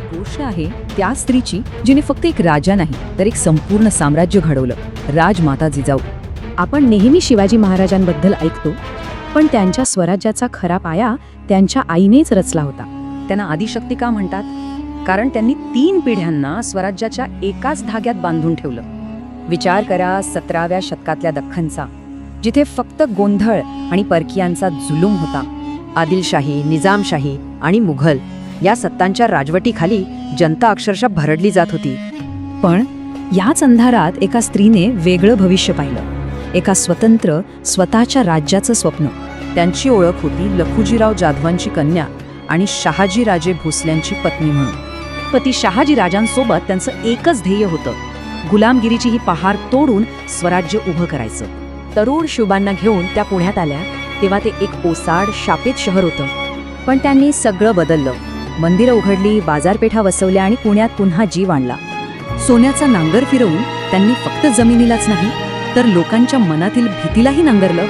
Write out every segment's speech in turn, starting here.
गोष्ट आहे त्या स्त्रीची जिने फक्त एक राजा नाही तर एक संपूर्ण साम्राज्य घडवलं, राजमाता जिजाऊ. आपण नेहमी शिवाजी महाराजांबद्दल ऐकतो, पण त्यांच्या स्वराज्याचा खरा पाया त्यांच्या आईनेच रचला होता. त्यांना आदिशक्ती का म्हणतात? कारण त्यांनी 3 पिढ्यांना स्वराज्याच्या एकाच धाग्यात बांधून ठेवलं. विचार करा 17व्या शतकातल्या दख्खनचा, जिथे फक्त गोंधळ आणि परकीयांचा जुलूम होता. आदिलशाही, निजामशाही आणि मुघल या सत्तांच्या राजवटीखाली जनता अक्षरशः भरडली जात होती. पण याच अंधारात एका स्त्रीने वेगळं भविष्य पाहिलं, एका स्वतंत्र स्वतःच्या राज्याचं स्वप्न. त्यांची ओळख होती लखुजीराव जाधवांची कन्या आणि शहाजीराजे भोसल्यांची पत्नी म्हणून. पती शहाजीराजांसोबत त्यांचं एकच ध्येय होतं, गुलामगिरीची ही पहार तोडून स्वराज्य उभं करायचं. तरुण शिवबांना घेऊन त्या पुण्यात आल्या तेव्हा ते एक ओसाड शापित शहर होतं. पण त्यांनी सगळं बदललं. मंदिरं उघडली, बाजारपेठा वसवल्या आणि पुण्यात पुन्हा जीव आणला. सोन्याचा नांगर फिरवून त्यांनी फक्त जमिनीलाच नाही तर लोकांच्या मनातील भीतीलाही नांगरलं.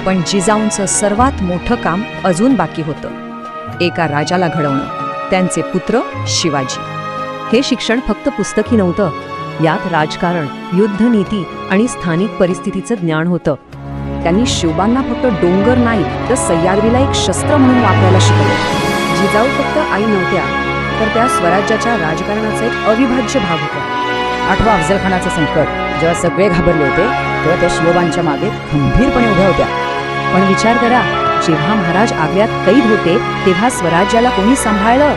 पण जिजाऊंचं सर्वात मोठं काम अजून बाकी होतं, एका राजाला घडवणं, त्यांचे पुत्र शिवाजी. हे शिक्षण फक्त पुस्तकी नव्हतं, यात राजकारण, युद्धनीती आणि स्थानिक परिस्थितीचं ज्ञान होतं. त्यांनी शिवबांना फक्त डोंगर नाही तर सह्याद्रीला एक शस्त्र म्हणून वापरायला शिकवलं. जिजाऊ फक्त आई नव्हत्या, तर त्या स्वराज्याच्या राजकारणाचा एक अविभाज्य भाग होता. 8व्या अफजलखानाचं संकट जेव्हा सगळे घाबरले होते तेव्हा त्या शिवबांच्या मागे खंबीरपणे उभ्या होत्या. पण विचार करा, जेव्हा महाराज आग्र्यात कैद होते तेव्हा स्वराज्याला कोणी सांभाळलं?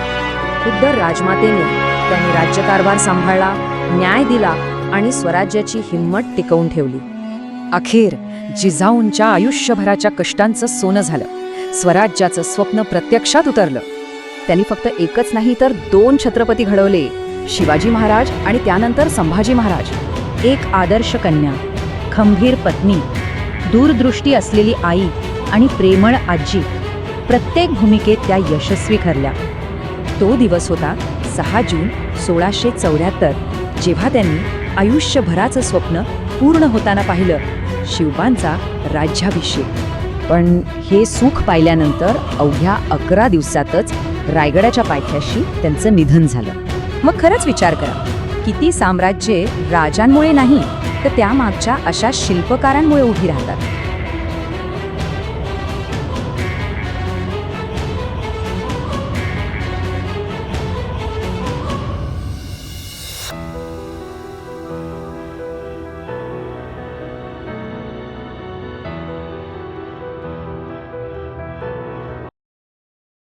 खुद्द राजमातेने. त्यांनी राज्यकारभार सांभाळला, न्याय दिला आणि स्वराज्याची हिंमत टिकवून ठेवली. अखेर जिजाऊंच्या आयुष्यभराच्या कष्टांचं सोनं झालं. स्वराज्याचं स्वप्न प्रत्यक्षात उतरलं. त्यांनी फक्त एकच नाही तर 2 छत्रपती घडवले, शिवाजी महाराज आणि त्यानंतर संभाजी महाराज. एक आदर्श कन्या, खंबीर पत्नी, दूरदृष्टी असलेली आई आणि प्रेमळ आजी. प्रत्येक भूमिकेत त्या यशस्वी ठरल्या. तो दिवस होता 6 जून 1674, जेव्हा त्यांनी आयुष्यभराचं स्वप्न पूर्ण होताना पाहिलं, शिवबांचा राज्याभिषेक. पण हे सुख पाहिल्यानंतर अवघ्या 11 दिवसातच रायगडाच्या पायथ्याशी त्यांचं निधन झालं. मग खरंच विचार करा, किती साम्राज्ये राजांमुळे नाही तर त्यामागच्या अशा शिल्पकारांमुळे उभी राहतात.